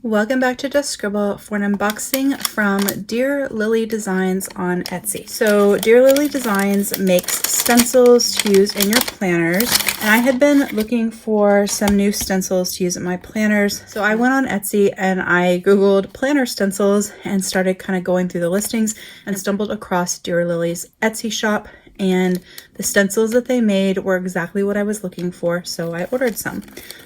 Welcome back to Just Scribble for an unboxing from Dear Lily Designs on Etsy. So Dear Lily Designs makes stencils to use in your planners, and I had been looking for some new stencils to use in my planners. So I went on Etsy and I googled planner stencils and started kind of going through the listings and stumbled across Dear Lily's Etsy shop, and the stencils that they made were exactly what I was looking for, so I ordered some.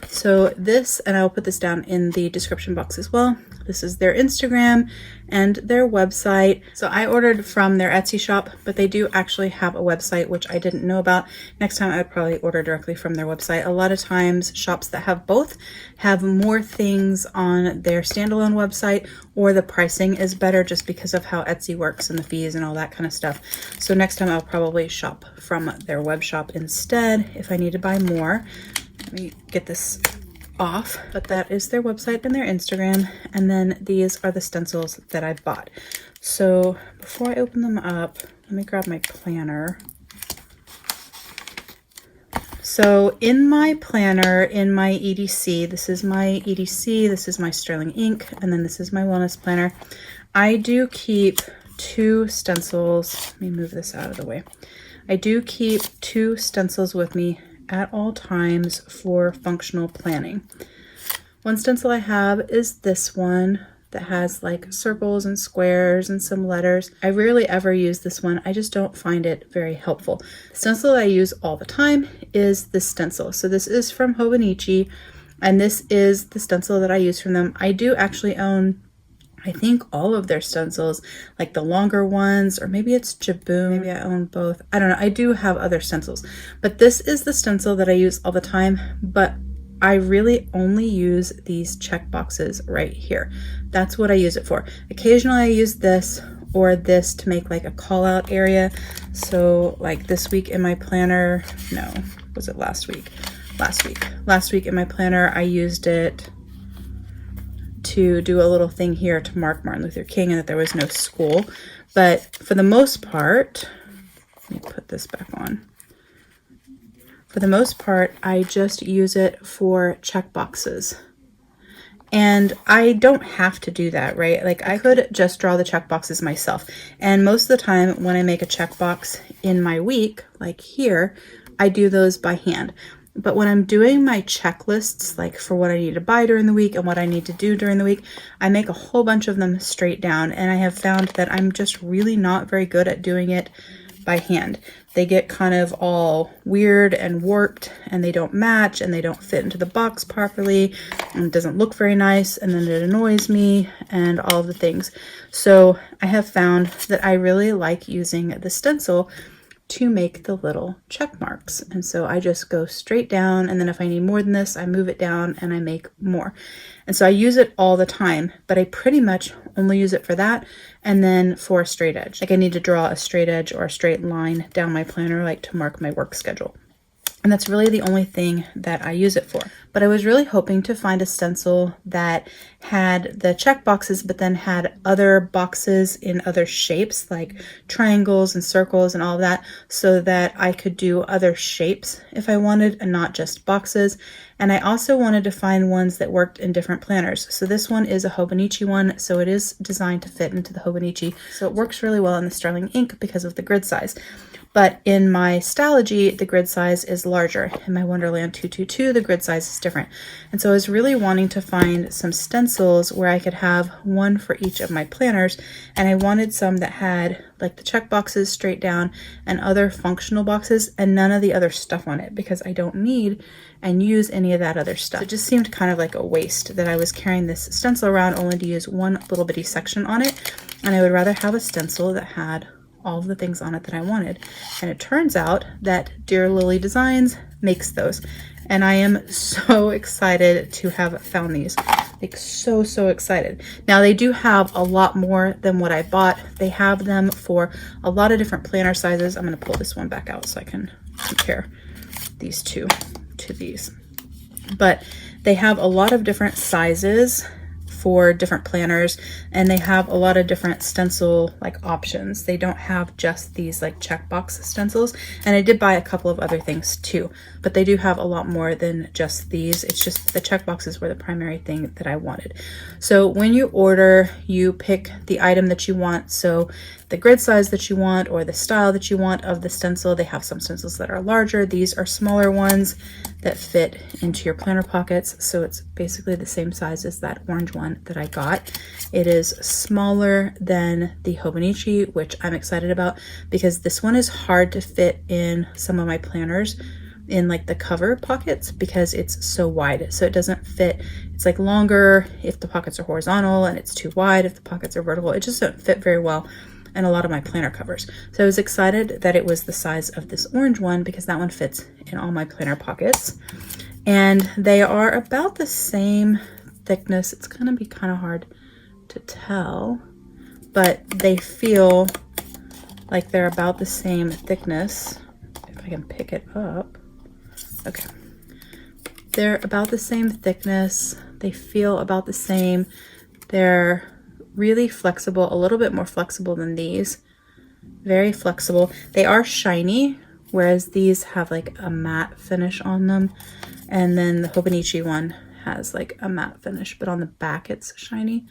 So this, and I'll put this down in the description box as well, this is their Instagram and their website. So I ordered from their Etsy shop, but they do actually have a website, which I didn't know about. Next time I would probably order directly from their website. A lot of times shops that have both have more things on their standalone website, or the pricing is better just because of how Etsy works and the fees and all that kind of stuff. So next time I'll probably shop from their web shop instead if I need to buy more. Let me get this off, but that is their website and their Instagram, and then these are the stencils that I bought. So before I open them up, let me grab my planner. So in my planner, in my EDC, this is my EDC, this is my sterling ink, and then this is my wellness planner. I do keep two stencils. Let me move this out of the way. I do keep two stencils with me at all times for functional planning. One stencil I have is this one that has like circles and squares and some letters. I rarely ever use this one. I just don't find it very helpful. The stencil that I use all the time is this stencil. So this is from Hobonichi, and this is the stencil that I use from them. I do actually own, I think, all of their stencils, like the longer ones, or maybe it's Jaboom. Maybe I own both. I don't know. I do have other stencils, but this is the stencil that I use all the time. But I really only use these check boxes right here. That's what I use it for. Occasionally I use this or this to make like a call out area. So like this week in my planner, no, was it last week? Last week in my planner, I used it to do a little thing here to mark Martin Luther King and that there was no school. But for the most part, let me put this back on. For the most part, I just use it for check boxes. And I don't have to do that, right? Like I could just draw the check boxes myself. And most of the time when I make a check box in my week, like here, I do those by hand. But when I'm doing my checklists, like for what I need to buy during the week and what I need to do during the week, I make a whole bunch of them straight down. And I have found that I'm just really not very good at doing it by hand. They get kind of all weird and warped, and they don't match, and they don't fit into the box properly, and it doesn't look very nice, and then it annoys me, and all of the things. So I have found that I really like using the stencil to make the little check marks. And so I just go straight down, and then if I need more than this, I move it down and I make more. And so I use it all the time, but I pretty much only use it for that and then for a straight edge. Like I need to draw a straight edge or a straight line down my planner, like to mark my work schedule. And that's really the only thing that I use it for. But I was really hoping to find a stencil that had the check boxes, but then had other boxes in other shapes, like triangles and circles and all of that, so that I could do other shapes if I wanted, and not just boxes. And I also wanted to find ones that worked in different planners. So this one is a Hobonichi one, so it is designed to fit into the Hobonichi. So it works really well in the sterling ink because of the grid size. But in my Stalogy, the grid size is larger. In my Wonderland 222, the grid size is different. And so I was really wanting to find some stencils where I could have one for each of my planners. And I wanted some that had like the check boxes straight down and other functional boxes and none of the other stuff on it, because I don't need and use any of that other stuff. It just seemed kind of like a waste that I was carrying this stencil around only to use one little bitty section on it. And I would rather have a stencil that had all of the things on it that I wanted. And it turns out that Dear Lily Designs makes those. And I am so excited to have found these. Like so excited. Now they do have a lot more than what I bought. They have them for a lot of different planner sizes. I'm gonna pull this one back out so I can compare these two to these. But they have a lot of different sizes for different planners, and they have a lot of different stencil like options. They don't have just these like checkbox stencils, and I did buy a couple of other things too, but they do have a lot more than just these. It's just the checkboxes were the primary thing that I wanted. So when you order, you pick the item that you want, so the grid size that you want or the style that you want of the stencil. They have some stencils that are larger. These are smaller ones that fit into your planner pockets, so it's basically the same size as that orange one that I got. It is smaller than the Hobonichi, which I'm excited about because this one is hard to fit in some of my planners in like the cover pockets because it's so wide, so it doesn't fit. It's like longer if the pockets are horizontal, and it's too wide if the pockets are vertical. It just doesn't fit very well in a lot of my planner covers. So I was excited that it was the size of this orange one because that one fits in all my planner pockets, and they are about the same thickness. It's gonna be kind of hard to tell, but they feel like they're about the same thickness. If I can pick it up. Okay, they're about the same thickness. They feel about the same. They're really flexible, a little bit more flexible than these. Very flexible. They are shiny, whereas these have like a matte finish on them. And then the Hobonichi one has like a matte finish, but on the back it's shiny.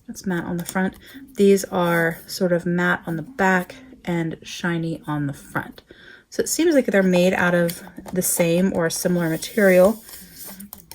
It's matte on the front. These are sort of matte on the back and shiny on the front. So it seems like they're made out of the same or a similar material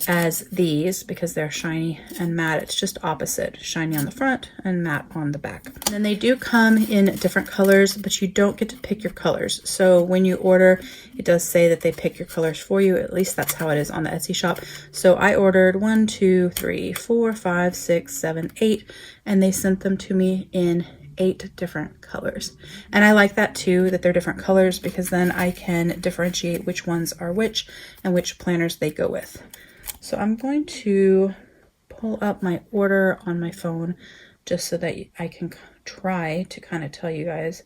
as these because they're shiny and matte. It's just opposite, shiny on the front and matte on the back. And then they do come in different colors, but you don't get to pick your colors. So when you order, it does say that they pick your colors for you. At least that's how it is on the Etsy shop. So I ordered 1, 2, 3, 4, 5, 6, 7, 8, and they sent them to me in 8 different colors. And I like that too, that they're different colors, because then I can differentiate which ones are which and which planners they go with. So I'm going to pull up my order on my phone just so that I can try to kind of tell you guys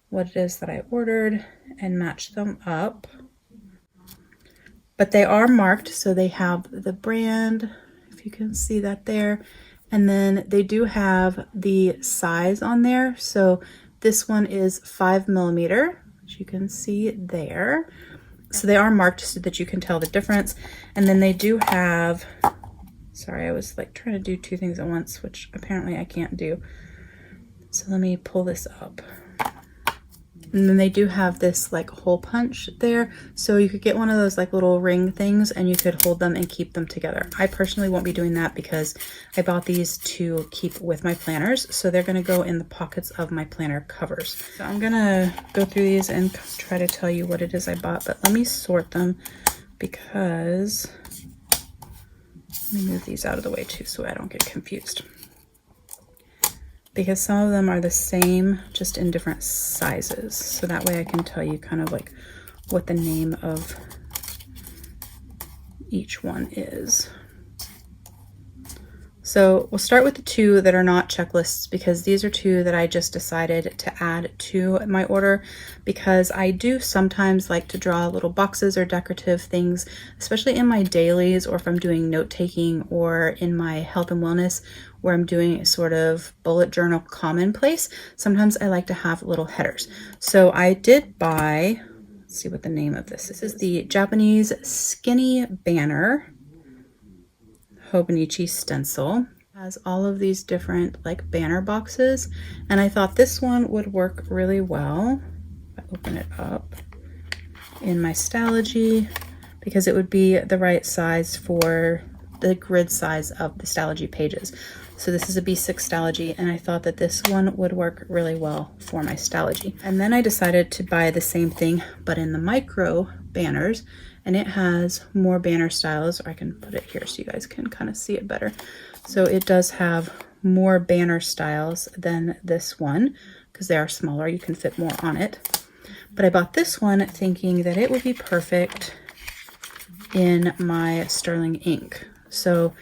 what it is that I ordered and match them up. But they are marked, so they have the brand, if you can see that there. And then they do have the size on there. So this one is 5mm, which you can see there. So they are marked so that you can tell the difference. And then they do have, sorry, I was like trying to do 2 things at once, which apparently I can't do. So let me pull this up. And then they do have this like hole punch there. So you could get one of those like little ring things and you could hold them and keep them together. I personally won't be doing that because I bought these to keep with my planners. So they're gonna go in the pockets of my planner covers. So I'm gonna go through these and try to tell you what it is I bought, but let me sort them because, let me move these out of the way too so I don't get confused. Because some of them are the same, just in different sizes. So that way I can tell you kind of like what the name of each one is. So we'll start with the 2 that are not checklists, because these are 2 that I just decided to add to my order, because I do sometimes like to draw little boxes or decorative things, especially in my dailies, or if I'm doing note-taking, or in my health and wellness where I'm doing a sort of bullet journal commonplace. Sometimes I like to have little headers. So I did buy, let's see what the name of this is. This is the Japanese Skinny Banner Hobonichi stencil. It has all of these different like banner boxes, and I thought this one would work really well. If I open it up in my Stalogy, because it would be the right size for the grid size of the Stalogy pages. So this is a B6 Stalogy, and I thought that this one would work really well for my Stalogy. And then I decided to buy the same thing, but in the micro banners, and it has more banner styles. Or I can put it here so you guys can kind of see it better. So it does have more banner styles than this one, because they are smaller, you can fit more on it. But I bought this one thinking that it would be perfect in my sterling ink. So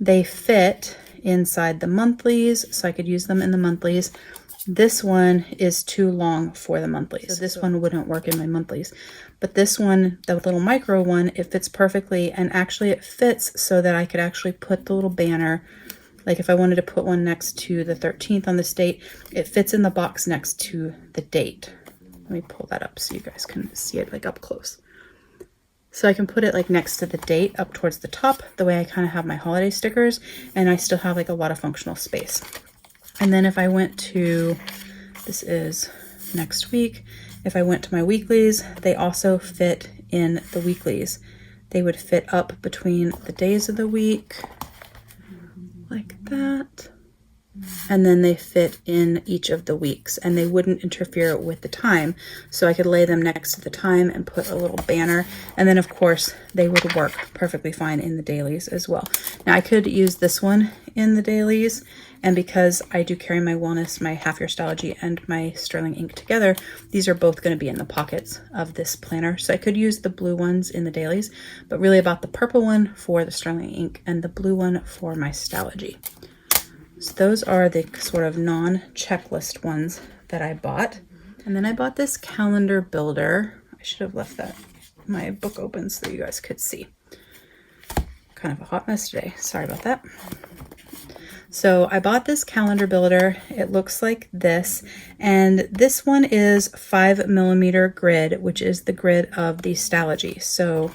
they fit inside the monthlies, so I could use them in the monthlies. This one is too long for the monthlies, so this one wouldn't work in my monthlies. But this one, the little micro one, it fits perfectly, and actually it fits so that I could actually put the little banner Like if I wanted to put one next to the 13th on this date, it fits in the box next to the date. Let me pull that up so you guys can see it like up close. So I can put it like next to the date up towards the top, the way I kind of have my holiday stickers, and I still have like a lot of functional space. And then if I went to, this is next week, if I went to my weeklies, they also fit in the weeklies. They would fit up between the days of the week, like that. And then they fit in each of the weeks, and they wouldn't interfere with the time. So I could lay them next to the time and put a little banner. And then of course they would work perfectly fine in the dailies as well. Now I could use this one in the dailies, and because I do carry my Wellness, my Half Your Stalogy, and my sterling ink together, these are both going to be in the pockets of this planner. So I could use the blue ones in the dailies, but really about the purple one for the sterling ink and the blue one for my Stalogy. So those are the sort of non-checklist ones that I bought. And then I bought this calendar builder. I should have left my book open so you guys could see. Kind of a hot mess today. Sorry about that. So I bought this calendar builder. It looks like this. And this one is 5mm grid, which is the grid of the Stalogy. So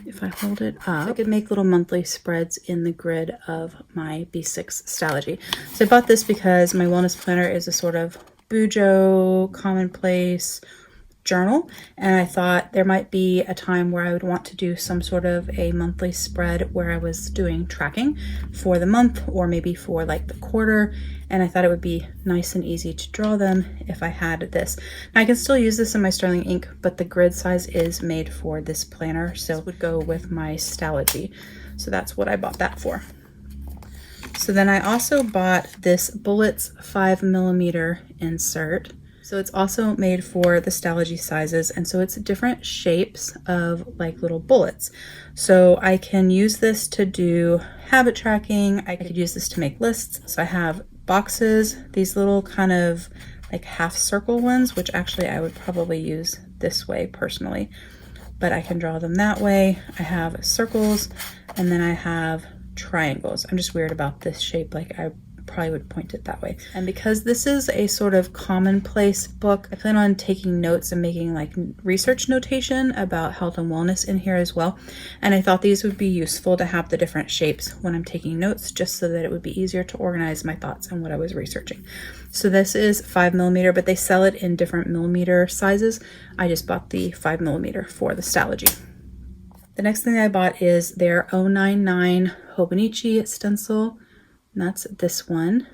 if I hold it up, I could make little monthly spreads in the grid of my B6 Stalogy. So I bought this because my wellness planner is a sort of Bujo, commonplace journal, and I thought there might be a time where I would want to do some sort of a monthly spread where I was doing tracking for the month or maybe for like the quarter, and I thought it would be nice and easy to draw them if I had this. Now I can still use this in my sterling ink, but the grid size is made for this planner, so it would go with my Stalogy. So that's what I bought that for. So then I also bought this Bullets 5mm insert. So it's also made for the Stalogy sizes, and so it's different shapes of like little bullets. So I can use this to do habit tracking. I could use this to make lists. So I have boxes, these little kind of like half circle ones, which actually I would probably use this way personally, but I can draw them that way. I have circles, and then I have triangles. I'm just weird about this shape, like I probably would point it that way. And because this is a sort of commonplace book, I plan on taking notes and making like research notation about health and wellness in here as well. And I thought these would be useful to have the different shapes when I'm taking notes, just so that it would be easier to organize my thoughts and what I was researching. So this is 5mm, but they sell it in different millimeter sizes. I just bought the 5mm for the Stalogy. The next thing I bought is their 099 Hobonichi stencil. And that's this one.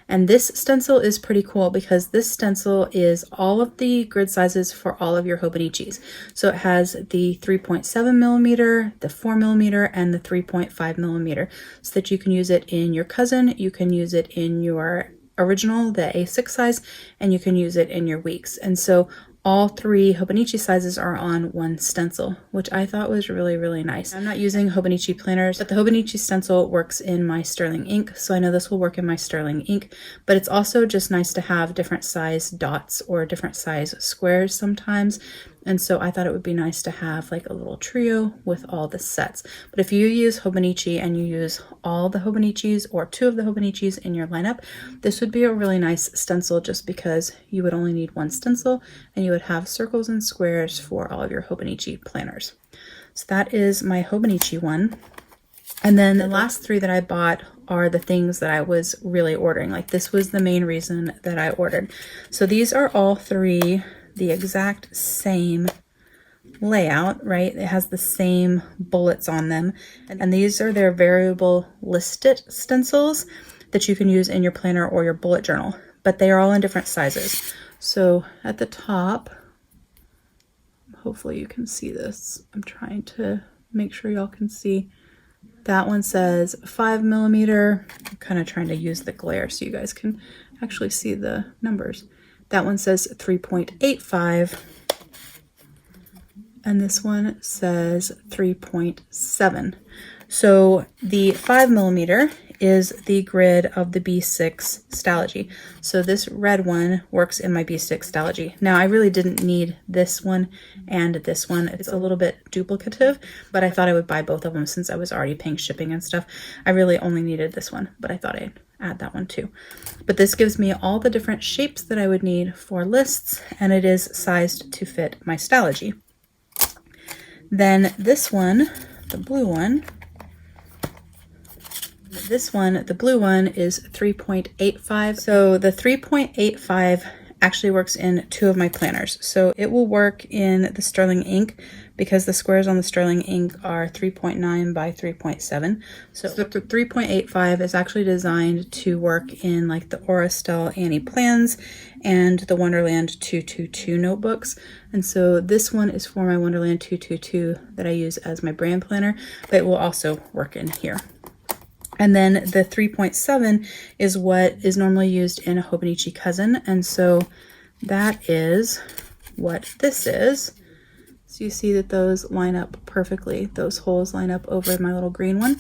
And this stencil is pretty cool because this stencil is all of the grid sizes for all of your Hobonichis. So it has the 3.7mm, the 4mm, and the 3.5mm, so that you can use it in your cousin, you can use it in your original, the A6 size, and you can use it in your weeks. And so all three Hobonichi sizes are on one stencil, which I thought was really, really nice. I'm not using Hobonichi planners, but the Hobonichi stencil works in my sterling ink, so I know this will work in my sterling ink, but it's also just nice to have different size dots or different size squares sometimes. And so I thought it would be nice to have like a little trio with all the sets. But if you use Hobonichi and you use all the Hobonichis or two of the Hobonichis in your lineup, this would be a really nice stencil, just because you would only need one stencil and you would have circles and squares for all of your Hobonichi planners. So that is my Hobonichi one. And then the last three that I bought are the things that I was really ordering. Like this was the main reason that I ordered. So these are all three the exact same layout, right? It has the same bullets on them. And these are their variable listed stencils that you can use in your planner or your bullet journal, but they are all in different sizes. So at the top, hopefully you can see this. I'm trying to make sure y'all can see. That one says 5mm. I'm kind of trying to use the glare so you guys can actually see the numbers. That one says 3.85, and this one says 3.7. So the 5mm is the grid of the B6 Stalogy. So this red one works in my B6 Stalogy. Now I really didn't need this one and this one. It's a little bit duplicative, but I thought I would buy both of them since I was already paying shipping and stuff. I really only needed this one, but I thought I'd add that one too. But this gives me all the different shapes that I would need for lists, and it is sized to fit my Stalogy. Then this one, the blue one, the blue one is 3.85. So the 3.85 actually works in 2 of my planners. So it will work in the sterling ink because the squares on the sterling ink are 3.9 by 3.7. So the 3.85 is actually designed to work in like the Estelle Annie plans and the Wonderland 222 notebooks. And so this one is for my Wonderland 222 that I use as my brand planner, but it will also work in here. And then the 3.7 is what is normally used in a Hobonichi cousin. And so that is what this is. So you see that those line up perfectly. Those holes line up over my little green one.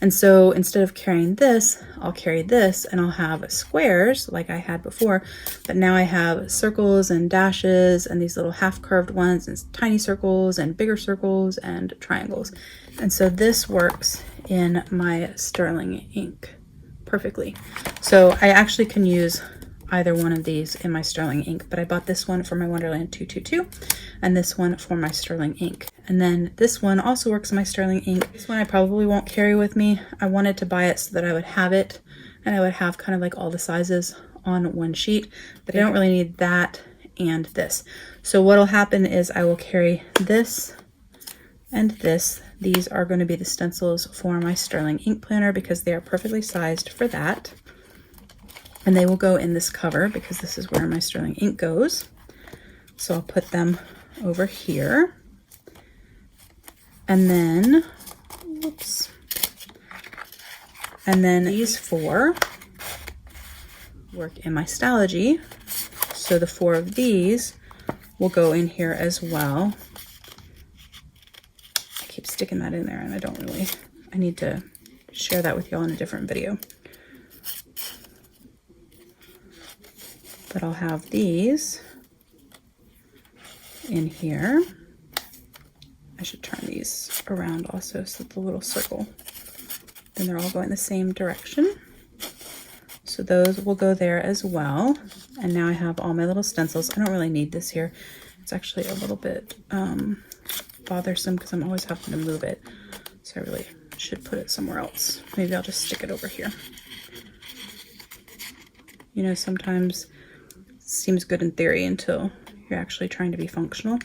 And so instead of carrying this, I'll carry this and I'll have squares like I had before. But now I have circles and dashes and these little half curved ones and tiny circles and bigger circles and triangles. And so this works in my sterling ink perfectly. So I actually can use either one of these in my sterling ink, but I bought this one for my Wonderland 222 and this one for my sterling ink. And then this one also works in my sterling ink. This one I probably won't carry with me. I wanted to buy it so that I would have it and I would have kind of like all the sizes on one sheet, but I don't really need that and this. So what'll happen is I will carry this and this. These are going to be the stencils for my sterling ink planner because they are perfectly sized for that. And they will go in this cover because this is where my sterling ink goes. So I'll put them over here. And then, whoops. And then these 4 work in my Stalogy. So the 4 of these will go in here as well. I keep sticking that in there and I need to share that with y'all in a different video. But I'll have these in here. I should turn these around also so that the little circle, then they're all going the same direction. So those will go there as well. And now I have all my little stencils. I don't really need this here. It's actually a little bit bothersome because I'm always having to move it. So I really should put it somewhere else. Maybe I'll just stick it over here. You know, sometimes seems good in theory until you're actually trying to be functional.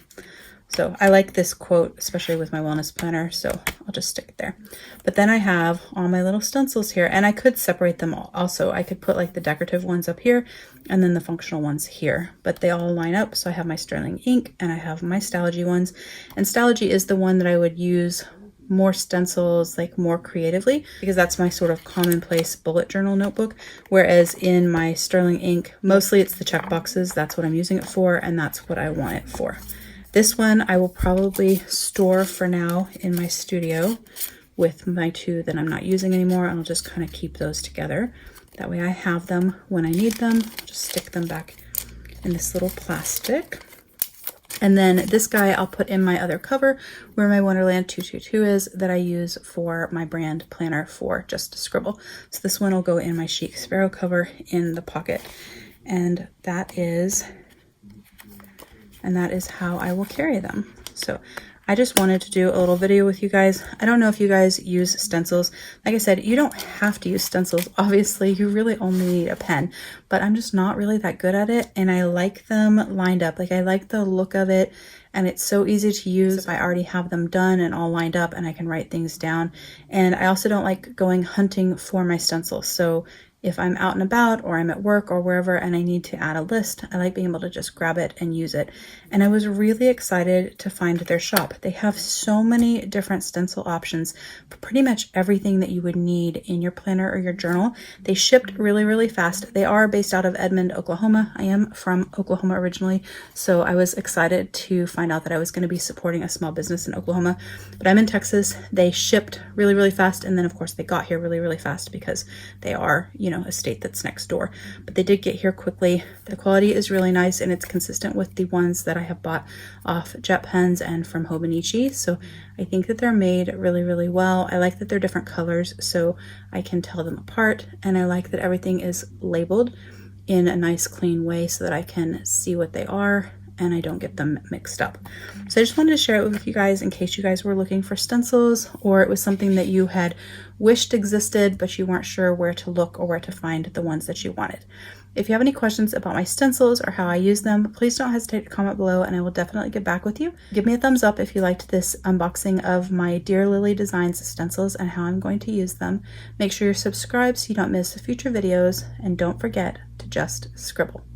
So I like this quote, especially with my wellness planner, so I'll just stick it there. But then I have all my little stencils here, and I could separate them all. Also, I could put like the decorative ones up here and then the functional ones here, but they all line up. So I have my sterling ink and I have my Stalogy ones, and Stalogy is the one that I would use more stencils, like more creatively, because that's my sort of commonplace bullet journal notebook. Whereas in my sterling ink, mostly it's the check boxes. That's what I'm using it for, and that's what I want it for. This one I will probably store for now in my studio with my 2 that I'm not using anymore. I'll just kind of keep those together. That way I have them when I need them. Just stick them back in this little plastic. And then this guy I'll put in my other cover where my Wonderland 222 is that I use for my brand planner for Just Scribble. So this one will go in my Chic Sparrow cover in the pocket. And that is how I will carry them. So I just wanted to do a little video with you guys. I don't know if you guys use stencils. Like I said, you don't have to use stencils. Obviously, you really only need a pen, but I'm just not really that good at it. And I like them lined up. Like I like the look of it, and it's so easy to use if I already have them done and all lined up and I can write things down. And I also don't like going hunting for my stencils. So if I'm out and about or I'm at work or wherever and I need to add a list, I like being able to just grab it and use it. And I was really excited to find their shop. They have so many different stencil options for pretty much everything that you would need in your planner or your journal. They shipped really, really fast. They are based out of Edmond, Oklahoma. I am from Oklahoma originally, so I was excited to find out that I was going to be supporting a small business in Oklahoma, but I'm in Texas. They shipped really, really fast, and then of course they got here really, really fast because they are, you know, a state that's next door. But they did get here quickly. The quality is really nice, and it's consistent with the ones that I have bought off Jet Pens and from Hobonichi. So I think that they're made really, really well. I like that they're different colors so I can tell them apart, and I like that everything is labeled in a nice clean way so that I can see what they are and I don't get them mixed up. So I just wanted to share it with you guys in case you guys were looking for stencils, or it was something that you had wished existed but you weren't sure where to look or where to find the ones that you wanted. If you have any questions about my stencils or how I use them, please don't hesitate to comment below and I will definitely get back with you. Give me a thumbs up if you liked this unboxing of my Dear Lily Designs stencils and how I'm going to use them. Make sure you're subscribed so you don't miss future videos, and don't forget to just scribble.